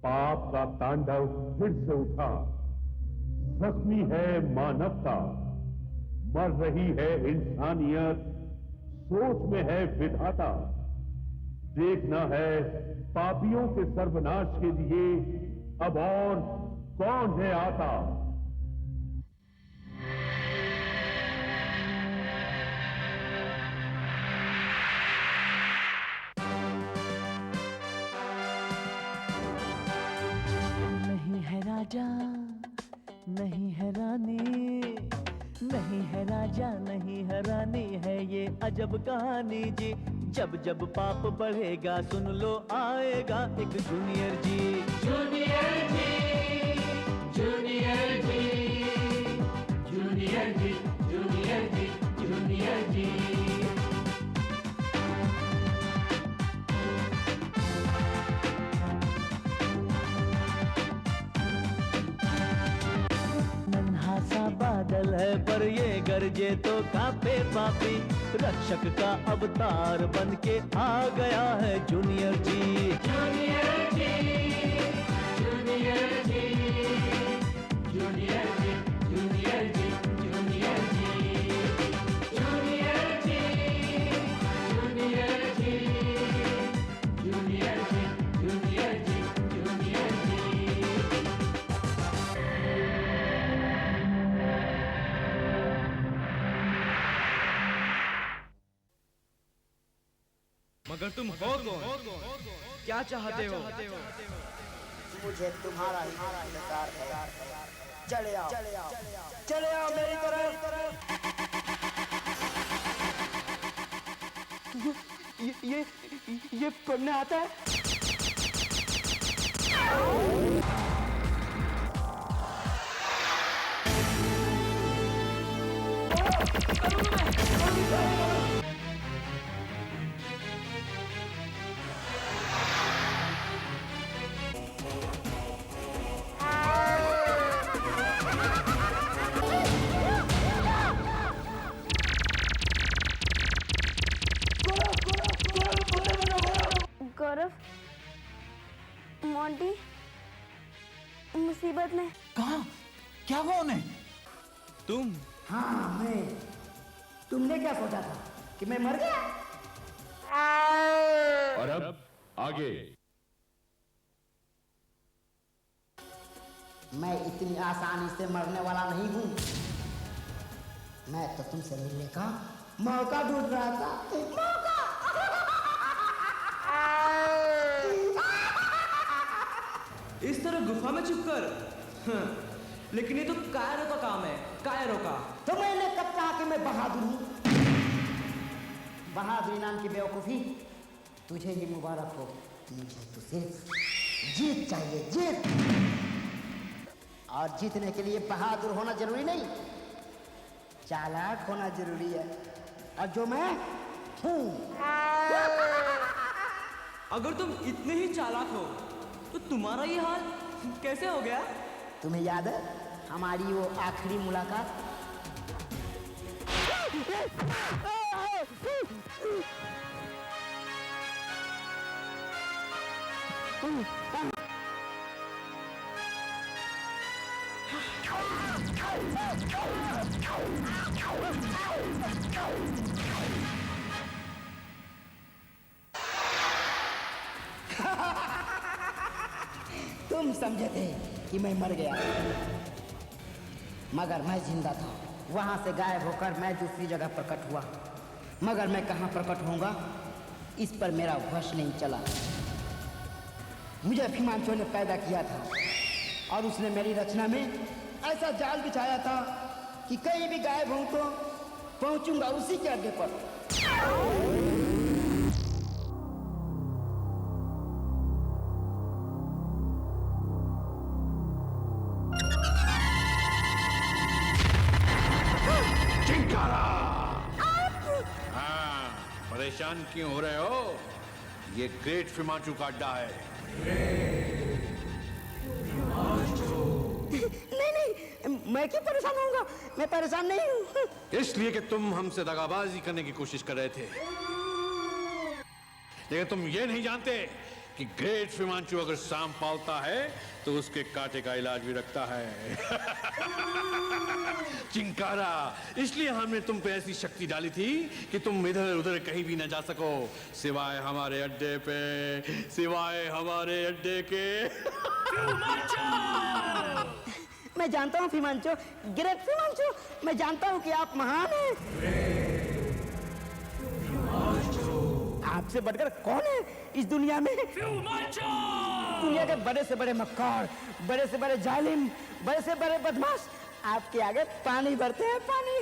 पाप का तांडव फिर से उठा। जख्मी है मानवता, मर रही है इंसानियत, सोच में है विधाता। देखना है पापियों के सर्वनाश के लिए अब और कौन है आता। नहीं है राजा, नहीं है रानी, नहीं है राजा, नहीं है रानी, है ये अजब कहानी जी। जब जब पाप बढ़ेगा सुन लो आएगा एक जूनियर जी। जूनियर जी, जूनियर जी, जूनियर जी, जूनियर जी, जूनियर जी। नन्हा सा बादल है पर ये गरजे तो कांपे पापी। रक्षक का अवतार बन के आ गया है जूनियर जी। जूनियर जी, जूनियर जी, जूनियर जी, जूनियर जी, जूनियर जी, जूनियर जी, जूनियर जी, जूनियर जी, जूनियर जी, जूनियर जी। मगर तुम हो कौन? क्या चाहते हो? मुझे तुम्हारा इंतजार है। चले आओ, चले आओ मेरी तरफ। ये पढ़ने आता है? गौरव, मोंटी मुसीबत में। कहाँ? क्या हुआ उन्हें? तुम? हाँ मैं। तुमने क्या सोचा था कि मैं मर गया? और अब आगे। मैं इतनी आसानी से मरने वाला नहीं हूँ। मैं तो तुमसे मिलने का मौका ढूंढ रहा था। मौका। इस तरह गुफा में छुपकर? लेकिन ये तो कायरों का काम है, कायरों का। तो मैंने कब कहा कि मैं बहादुर हूँ? बहादुरी नाम की बेवकूफी तुझे ही मुबारक हो। मुझे तो सिर्फ जीत चाहिए, जीत। और जीतने के लिए बहादुर होना जरूरी नहीं, चालाक होना जरूरी है। और जो मैं हूँ। अगर तुम इतने ही चालाक हो तो तुम्हारा ये हाल कैसे हो गया? तुम्हें याद है हमारी वो आखिरी मुलाकात? तुम समझे थे कि मैं मर गया, मगर मैं जिंदा था। वहां से गायब होकर मैं दूसरी जगह प्रकट हुआ, मगर मैं कहां प्रकट होऊंगा इस पर मेरा वश नहीं चला। मुझे हिमांशु ने पैदा किया था और उसने मेरी रचना में ऐसा जाल बिछाया था कि कहीं भी गायब हूं तो पहुंचूंगा उसी के अड्डे पर। परेशान क्यों हो रहे हो? ये ग्रेट फिमांचू का अड्डा है। नहीं, मैं क्यों परेशान होऊंगा? मैं परेशान नहीं हूँ। इसलिए कि तुम हमसे दगाबाजी करने की कोशिश कर रहे थे, लेकिन तुम ये नहीं जानते कि ग्रेट हिमांशु अगर सांप पालता है तो उसके कांटे का इलाज भी रखता है। चिंकारा, इसलिए हमने तुम पे ऐसी शक्ति डाली थी कि तुम इधर उधर कहीं भी न जा सको सिवाय हमारे अड्डे पे, सिवाय हमारे अड्डे के। मैं जानता हूँ हिमांशु, ग्रेट हिमांशु, मैं जानता हूँ कि आप महान हैं। आपसे बढ़कर कौन है इस दुनिया में? दुनिया के बड़े से बड़े मक्कार, बड़े से बड़े जालिम, बड़े से बड़े बदमाश आपके आगे पानी भरते हैं, पानी।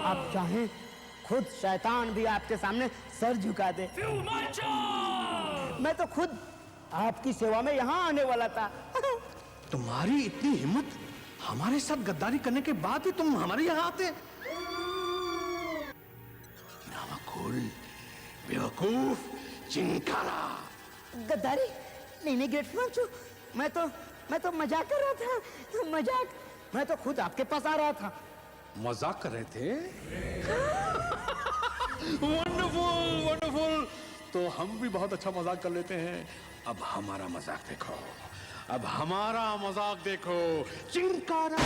आप चाहें खुद शैतान भी आपके सामने सर झुका दे। मैं तो खुद आपकी सेवा में यहाँ आने वाला था। तुम्हारी इतनी हिम्मत, हमारे साथ गद्दारी करने के बाद भी तुम हमारे यहाँ आते? नामकुल, बेवकूफ, चिंकारा। गद्दारी नहीं, नहीं ग्रेट हिमांशु, मैं तो मजाक कर रहा था, मजाक। मैं तो खुद आपके पास आ रहा था। मजाक कर रहे थे? Wonderful, wonderful. तो हम भी बहुत अच्छा मजाक कर लेते हैं। अब हमारा मजाक देखो, अब हमारा मजाक देखो, चिंकारा।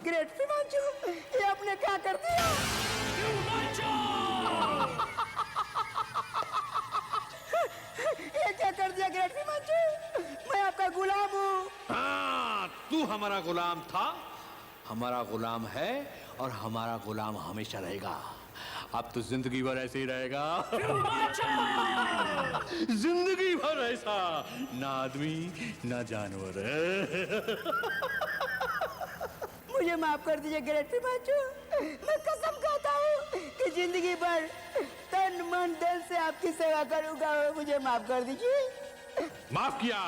ग्रेट हिमांशु, ये आपने क्या कर दिया? ये क्या कर दिया ग्रेट हिमांशु? मैं आपका गुलाम हूँ। हाँ, तू हमारा गुलाम था, हमारा गुलाम है और हमारा गुलाम हमेशा रहेगा। अब तो जिंदगी भर ऐसे ही रहेगा। जिंदगी भर ऐसा, ना आदमी ना जानवर। मुझे माफ कर दीजिए ग्रेट हिमांशु, मैं कसम खाता हूँ कि जिंदगी भर तन मन दिल से आपकी सेवा करूंगा। मुझे माफ कर दीजिए। माफ किया?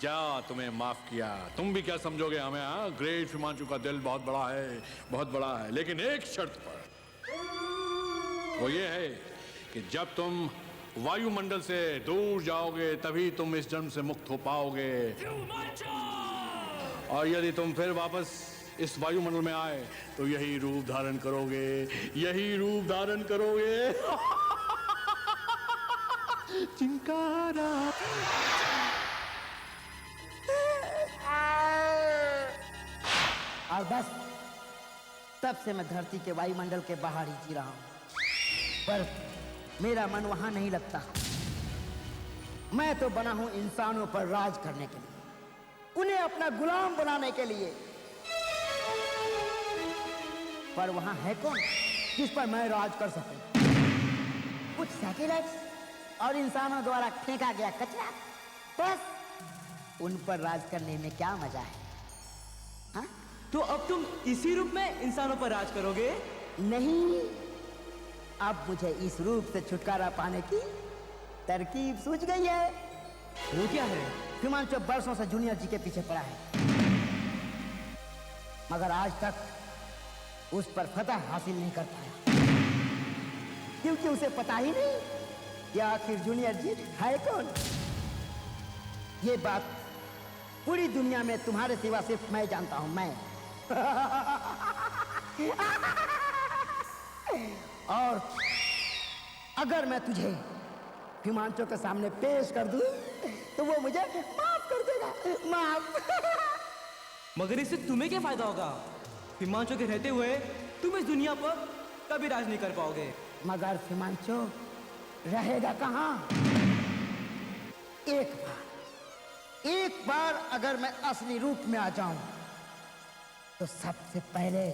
जा, तुम्हें माफ किया। तुम भी क्या समझोगे हमें? हाँ, ग्रेट हिमांशु का दिल बहुत बड़ा है, बहुत बड़ा है, लेकिन एक शर्त पर। वो ये है कि जब तुम वायुमंडल से दूर जाओगे तभी तुम इस जन्म से मुक्त हो पाओगे। और यदि तुम फिर वापस इस वायुमंडल में आए तो यही रूप धारण करोगे, यही रूप धारण करोगे। चिंकारा। और बस तब से मैं धरती के वायुमंडल के बाहर ही जी रहा हूं, पर मेरा मन वहां नहीं लगता। मैं तो बना हूं इंसानों पर राज करने के लिए, उन्हें अपना गुलाम बनाने के लिए। पर वहां है कौन जिस पर मैं राज कर सकूं? कुछ सैटेलाइट्स और इंसानों द्वारा फेंका गया कचरा, बस उन पर राज करने में क्या मजा है? हाँ? तो अब तुम इसी रूप में इंसानों पर राज करोगे? नहीं, अब मुझे इस रूप से छुटकारा पाने की तरकीब सूझ गई है। वो क्या है? हिमांशु बरसों से जूनियर जी के पीछे पड़ा है, मगर आज तक उस पर फतह हासिल नहीं कर पाया, क्योंकि उसे पता ही नहीं कि आखिर जूनियर जी है कौन। ये बात पूरी दुनिया में तुम्हारे सिवा सिर्फ मैं जानता हूं, मैं। और अगर मैं तुझे हिमांशु के सामने पेश कर दूं तो वो मुझे माफ कर देगा, माफ। मगर इससे तुम्हें क्या फायदा होगा? हिमांशु के रहते हुए तुम इस दुनिया पर कभी राज नहीं कर पाओगे। मगर हिमांशु रहेगा कहाँ? एक बार अगर मैं असली रूप में आ जाऊं तो सबसे पहले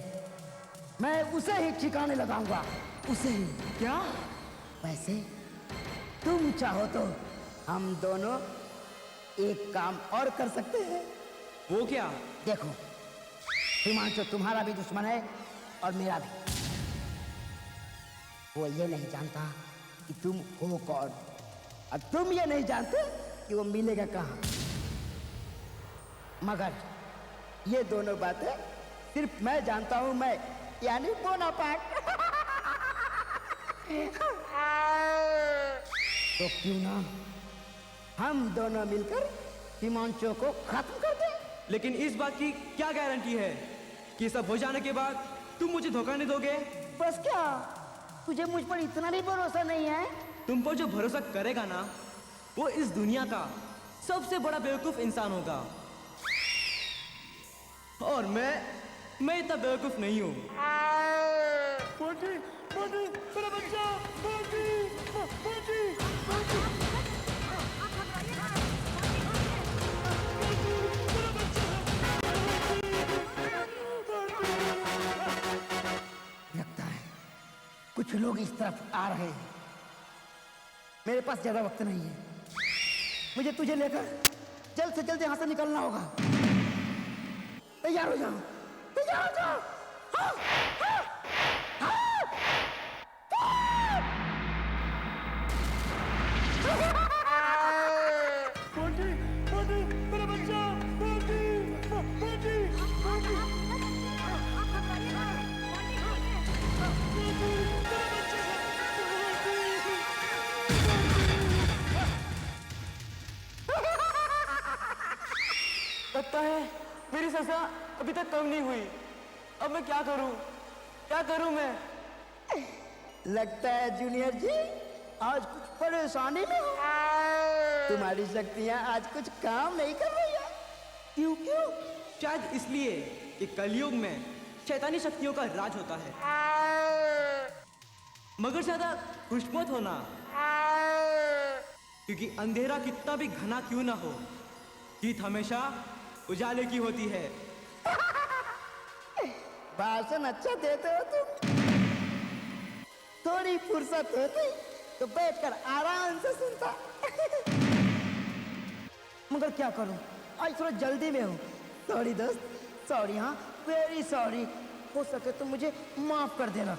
मैं उसे ही ठिकाने लगाऊंगा, उसे ही। क्या? वैसे तुम चाहो तो हम दोनों एक काम और कर सकते हैं। वो क्या? देखो, हिमांशु तुम्हारा भी दुश्मन है और मेरा भी। वो ये नहीं जानता कि तुम हो कौन, और तुम ये नहीं जानते कि वो मिलेगा कहाँ। मगर ये दोनों बातें सिर्फ मैं जानता हूं, मैं यानी बोनापार्ट। तो क्यों ना हम दोनों मिलकर हिमांशु को खत्म कर दें? लेकिन इस बात की क्या गारंटी है कि सब हो जाने के बाद तुम मुझे धोखा नहीं दोगे? बस क्या तुझे मुझ पर इतना भी भरोसा नहीं है? तुम पर जो भरोसा करेगा ना, वो इस दुनिया का सबसे बड़ा बेवकूफ इंसान होगा। और मैं इतना बेवकूफ नहीं हूँ। मेरा बच्चा, लगता है कुछ लोग इस तरफ आ रहे हैं। मेरे पास ज्यादा वक्त नहीं है, मुझे तुझे लेकर जल्द से जल्द यहाँ से निकलना होगा। तैयार हो जाओ, तैयार हो जाओ। हाँ, हाँ, हाँ, मेरा बच्चा, लगता है मेरी सजा अभी तक कम नहीं हुई। अब मैं क्या करूं मैं? लगता है जूनियर जी आज कुछ परेशानी में हो। तुम्हारी शक्तियां आज कुछ काम नहीं कर रही है। क्यों? शायद इसलिए कि कलयुग में शैतानी शक्तियों का राज होता है। मगर ज्यादा खुश मत होना, क्योंकि अंधेरा कितना भी घना क्यों ना हो, जीत हमेशा उजाले की होती है। भाषण अच्छा देते हो तुम। थोड़ी फुर्सत होती तो बैठकर आराम से सुनता। मगर क्या करूं, आज थोड़ा जल्दी में हूं। सॉरी दोस्त, सॉरी, हाँ वेरी सॉरी। हो सके तो मुझे माफ कर देना।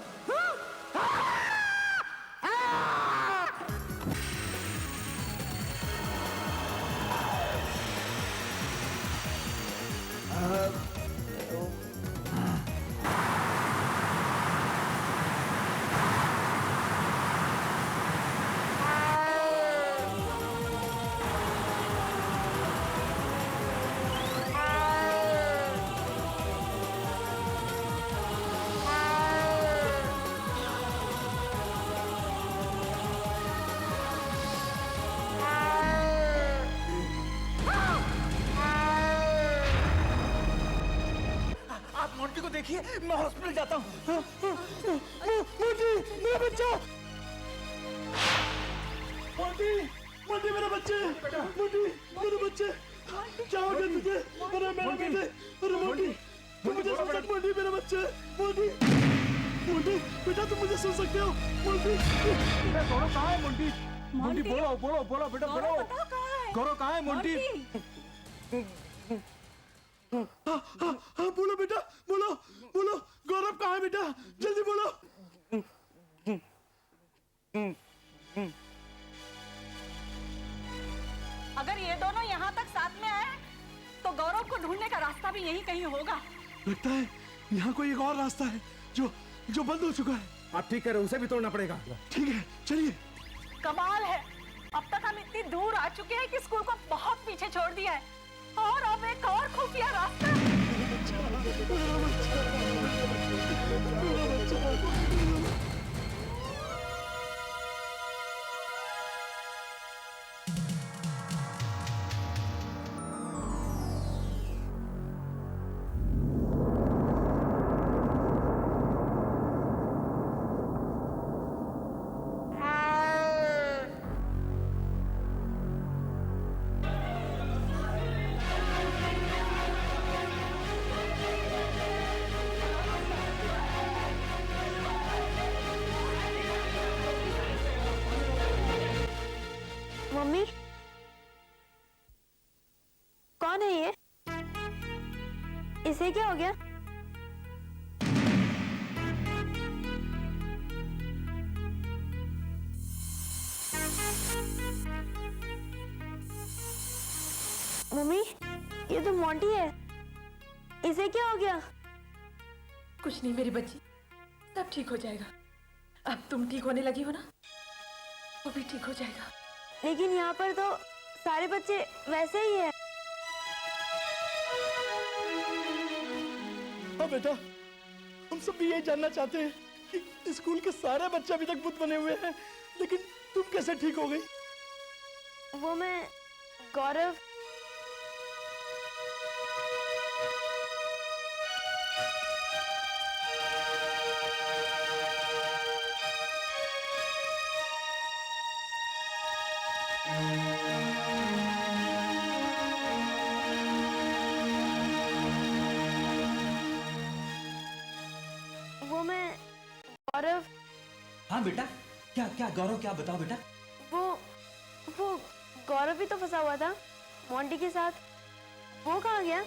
मोंटी को देखिए, मैं हॉस्पिटल जाता हूँ। मोंटी, मेरा बच्चा। मोंटी मेरा बच्चे, मोंटी मेरे बच्चे। क्या हो गया तुझे? मेरा बेटे, अरे मोंटी, तुम मुझे सुन सकते हो? मोंटी मेरा बच्चे, मोंटी बेटा तुम मुझे सुन सकते हो? मोंटी, गौरव कहाँ है? मोंटी बोलो बेटा, बोलो। गौरव कहाँ है? मोंटी हाँ बोलो बेटा, बोलो। गौरव कहाँ है बेटा? जल्दी बोलो। अगर ये दोनों यहाँ तक साथ में आए तो गौरव को ढूंढने का रास्ता भी यहीं कहीं होगा। लगता है यहाँ कोई एक और रास्ता है जो बंद हो चुका है। आप ठीक कह रहे हो, उसे भी तोड़ना पड़ेगा। ठीक है, चलिए। कमाल है, अब तक हम इतनी दूर आ चुके हैं कि स्कूल को बहुत पीछे छोड़ दिया है, और अब एक और खुफिया रास्ता। मम्मी, कौन है ये? इसे क्या हो गया? मम्मी, ये तो मोंटी है। इसे क्या हो गया? कुछ नहीं मेरी बच्ची, सब ठीक हो जाएगा। अब तुम ठीक होने लगी हो ना, वो भी ठीक हो जाएगा। लेकिन यहाँ पर तो सारे बच्चे वैसे ही हैं। हाँ बेटा, हम सब भी यही जानना चाहते हैं कि स्कूल के सारे बच्चे अभी तक बुद्ध बने हुए हैं, लेकिन तुम कैसे ठीक हो गई? वो मैं गौरव गौरव। हाँ बेटा, क्या क्या गौरव, क्या बताओ बेटा। वो गौरव भी तो फंसा हुआ था मोंटी के साथ, वो कहाँ गया?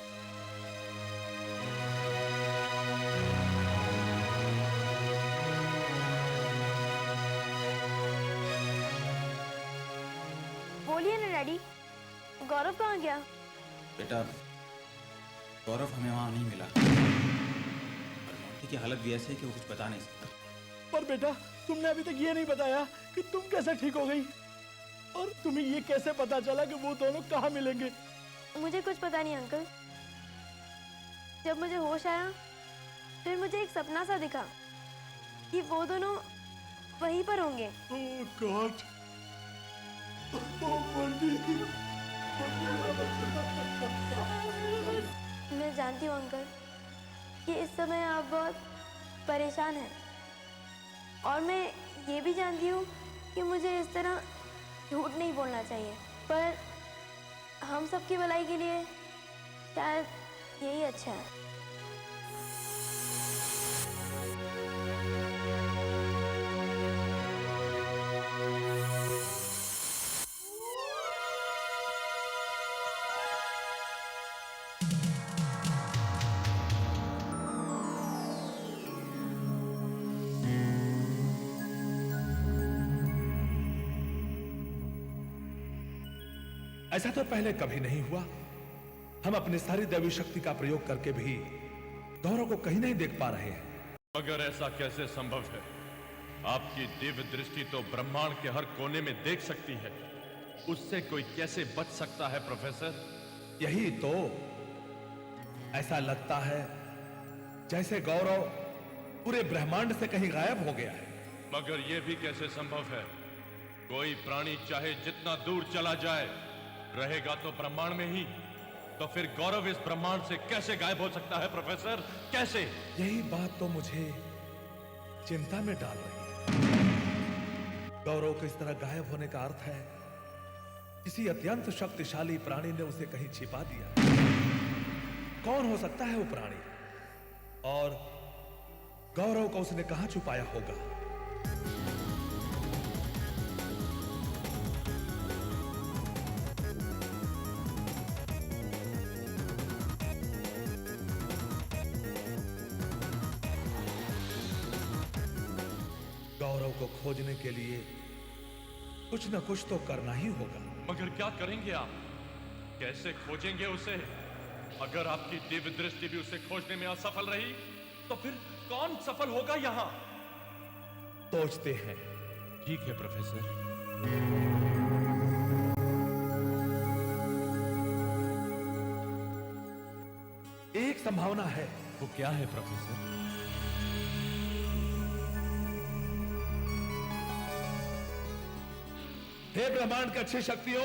बोलिए ना डैडी, गौरव कहाँ गया? बेटा, गौरव हमें वहां नहीं मिला और मोंटी की हालत भी ऐसी है कि वो कुछ बता नहीं सकता। पर बेटा, तुमने अभी तक ये नहीं बताया कि तुम कैसे ठीक हो गई, और तुम्हें ये कैसे पता चला कि वो दोनों कहाँ मिलेंगे? मुझे कुछ पता नहीं अंकल। जब मुझे होश आया फिर मुझे एक सपना सा दिखा कि वो दोनों वहीं पर होंगे। ओह गॉड, मैं जानती हूँ अंकल कि इस समय आप बहुत परेशान हैं, और मैं ये भी जानती हूँ कि मुझे इस तरह झूठ नहीं बोलना चाहिए, पर हम सबकी भलाई के लिए शायद यही अच्छा है। ऐसा तो पहले कभी नहीं हुआ। हम अपनी सारी दैवी शक्ति का प्रयोग करके भी गौरव को कहीं नहीं देख पा रहे हैं। मगर ऐसा कैसे संभव है? आपकी दिव्य दृष्टि तो ब्रह्मांड के हर कोने में देख सकती है, उससे कोई कैसे बच सकता है प्रोफेसर? यही तो, ऐसा लगता है जैसे गौरव पूरे ब्रह्मांड से कहीं गायब हो गया है। मगर यह भी कैसे संभव है? कोई प्राणी चाहे जितना दूर चला जाए, रहेगा तो ब्रह्मांड में ही, तो फिर गौरव इस ब्रह्मांड से कैसे गायब हो सकता है प्रोफेसर? कैसे? यही बात तो मुझे चिंता में डाल रही है। गौरव को इस तरह गायब होने का अर्थ है किसी अत्यंत शक्तिशाली प्राणी ने उसे कहीं छिपा दिया। कौन हो सकता है वो प्राणी, और गौरव को उसने कहां छुपाया होगा? गौरव को खोजने के लिए कुछ न कुछ तो करना ही होगा। मगर क्या करेंगे आप? कैसे खोजेंगे उसे? अगर आपकी दिव्य दृष्टि भी उसे खोजने में असफल रही, तो फिर कौन सफल होगा यहाँ? सोचते हैं। ठीक है प्रोफेसर। एक संभावना है। वो क्या है प्रोफेसर? हे ब्रह्मांड के अच्छी शक्तियों,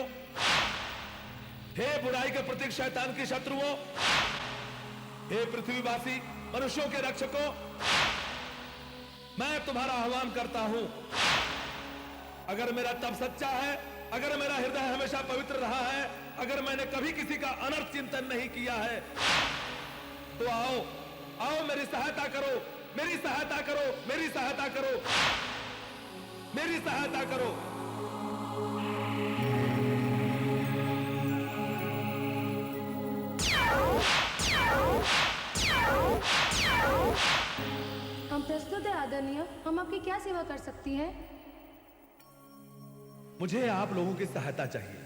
हे बुराई के प्रतीक शैतान की शत्रुओं, हे पृथ्वीवासी मनुष्यों के रक्षकों, मैं तुम्हारा आह्वान करता हूं। अगर मेरा तप सच्चा है, अगर मेरा हृदय हमेशा पवित्र रहा है, अगर मैंने कभी किसी का अनर्थ चिंतन नहीं किया है, तो आओ आओ मेरी सहायता करो, मेरी सहायता करो, मेरी सहायता करो, मेरी सहायता करो। हम प्रस्तुत है आदरणीय, हम आपकी क्या सेवा कर सकती हैं? मुझे आप लोगों की सहायता चाहिए।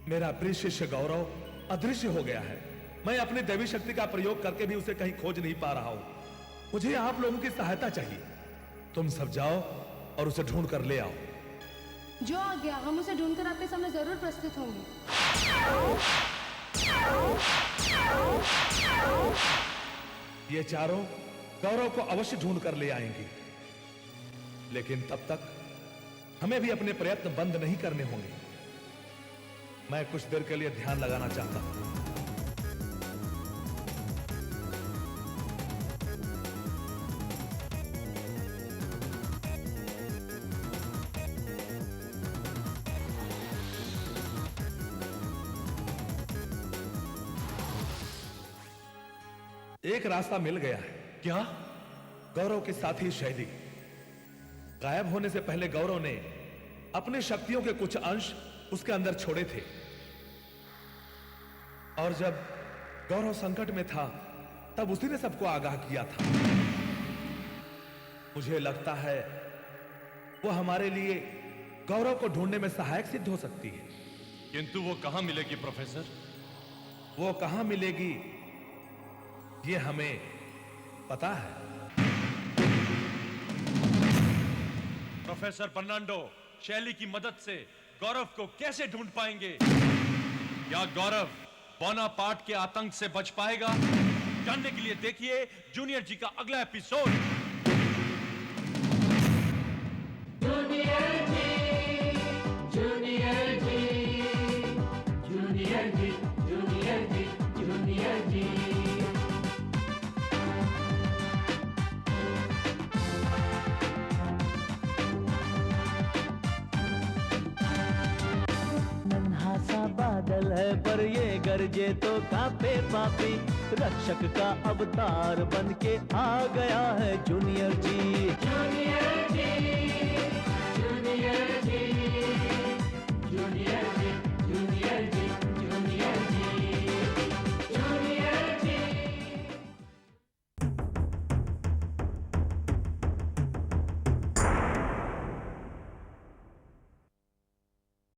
मेरा प्रिय शिष्य गौरव अदृश्य हो गया है। मैं अपनी दैवी शक्ति का प्रयोग करके भी उसे कहीं खोज नहीं पा रहा हूं। मुझे आप लोगों की सहायता चाहिए। तुम सब जाओ और उसे ढूंढ कर ले आओ। जो आ गया, हम उसे ढूंढकर आपके सामने जरूर प्रस्तुत होंगे। ये चारों गौरव को अवश्य ढूंढ कर ले आएंगे, लेकिन तब तक हमें भी अपने प्रयत्न बंद नहीं करने होंगे। मैं कुछ देर के लिए ध्यान लगाना चाहता हूं। एक रास्ता मिल गया है। क्या? गौरव के साथी शैली गायब होने से पहले गौरव ने अपनी शक्तियों के कुछ अंश उसके अंदर छोड़े थे, और जब गौरव संकट में था तब उसी ने सबको आगाह किया था। मुझे लगता है वो हमारे लिए गौरव को ढूंढने में सहायक सिद्ध हो सकती है। किंतु वो कहां मिलेगी प्रोफेसर? वो कहां मिलेगी ये हमें पता है। प्रोफेसर फर्नांडो, शैली की मदद से गौरव को कैसे ढूंढ पाएंगे? क्या गौरव बोनापार्ट के आतंक से बच पाएगा? जानने के लिए देखिए जूनियर जी का अगला एपिसोड। जूनियर जी, जूनियर जी, जूनियर जी, जूनियर जी, जूनियर जी। बादल है पर ये गरजे तो कांपे पापी, रक्षक का अवतार बन के आ गया है जूनियर जी।